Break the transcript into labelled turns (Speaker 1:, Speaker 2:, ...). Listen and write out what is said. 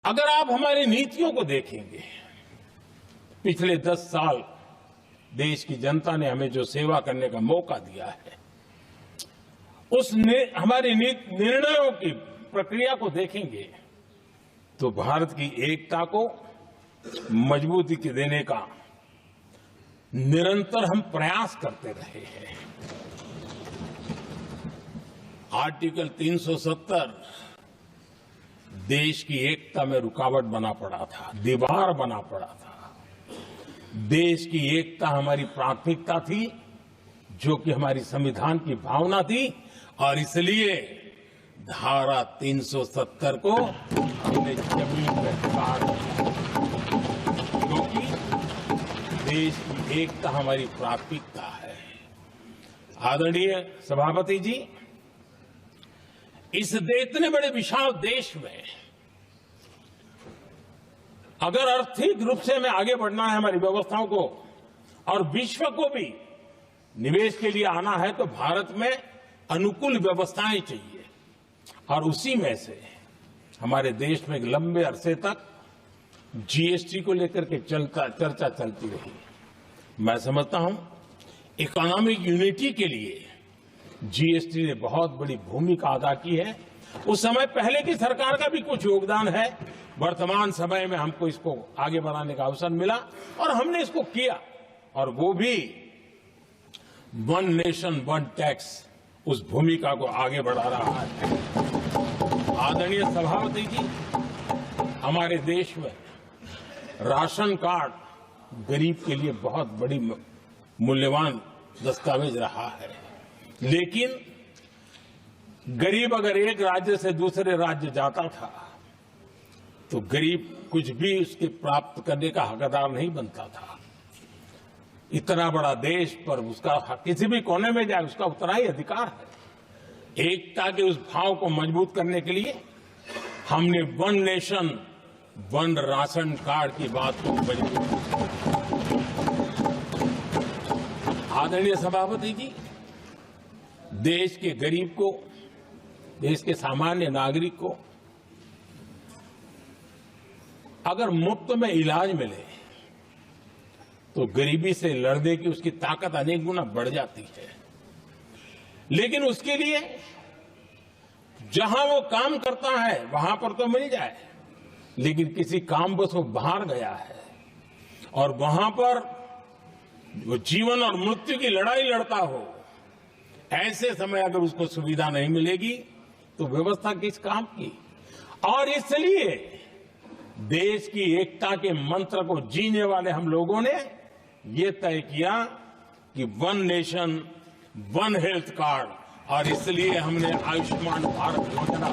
Speaker 1: अगर आप हमारी नीतियों को देखेंगे, पिछले 10 साल देश की जनता ने हमें जो सेवा करने का मौका दिया है, हमारी निर्णयों की प्रक्रिया को देखेंगे तो भारत की एकता को मजबूती देने का निरंतर हम प्रयास करते रहे हैं। आर्टिकल 370 देश की एकता में रुकावट बना पड़ा था, दीवार बना पड़ा था। देश की एकता हमारी प्राथमिकता थी, जो कि हमारी संविधान की भावना थी, और इसलिए धारा 370 को हमने जमीन पर काट दिया, क्योंकि देश की एकता हमारी प्राथमिकता है। आदरणीय सभापति जी, इस इतने बड़े विशाल देश में अगर आर्थिक रूप से हमें आगे बढ़ना है, हमारी व्यवस्थाओं को और विश्व को भी निवेश के लिए आना है, तो भारत में अनुकूल व्यवस्थाएं चाहिए। और उसी में से हमारे देश में एक लंबे अरसे तक जीएसटी को लेकर के चर्चा चलती रही। मैं समझता हूं इकोनॉमिक यूनिटी के लिए जीएसटी ने बहुत बड़ी भूमिका अदा की है। उस समय पहले की सरकार का भी कुछ योगदान है। वर्तमान समय में हमको इसको आगे बढ़ाने का अवसर मिला और हमने इसको किया, और वो भी वन नेशन वन टैक्स उस भूमिका को आगे बढ़ा रहा है। आदरणीय सभापति जी, हमारे देश में राशन कार्ड गरीब के लिए बहुत बड़ी मूल्यवान दस्तावेज रहा है, लेकिन गरीब अगर एक राज्य से दूसरे राज्य जाता था तो गरीब कुछ भी उसके प्राप्त करने का हकदार नहीं बनता था। इतना बड़ा देश पर उसका किसी भी कोने में जाए उसका उतना ही अधिकार है। एकता के उस भाव को मजबूत करने के लिए हमने one nation one ration card की बात को मजबूत किया। आदरणीय सभापति जी, देश के गरीब को, देश के सामान्य नागरिक को अगर मुफ्त में इलाज मिले तो गरीबी से लड़ने की उसकी ताकत अनेक गुना बढ़ जाती है। लेकिन उसके लिए जहां वो काम करता है वहां पर तो मिल जाए, लेकिन किसी काम बस वो बाहर गया है और वहां पर वो जीवन और मृत्यु की लड़ाई लड़ता हो, ऐसे समय अगर उसको सुविधा नहीं मिलेगी तो व्यवस्था किस काम की। और इसलिए देश की एकता के मंत्र को जीने वाले हम लोगों ने ये तय किया कि one nation one health card, और इसलिए हमने आयुष्मान भारत योजना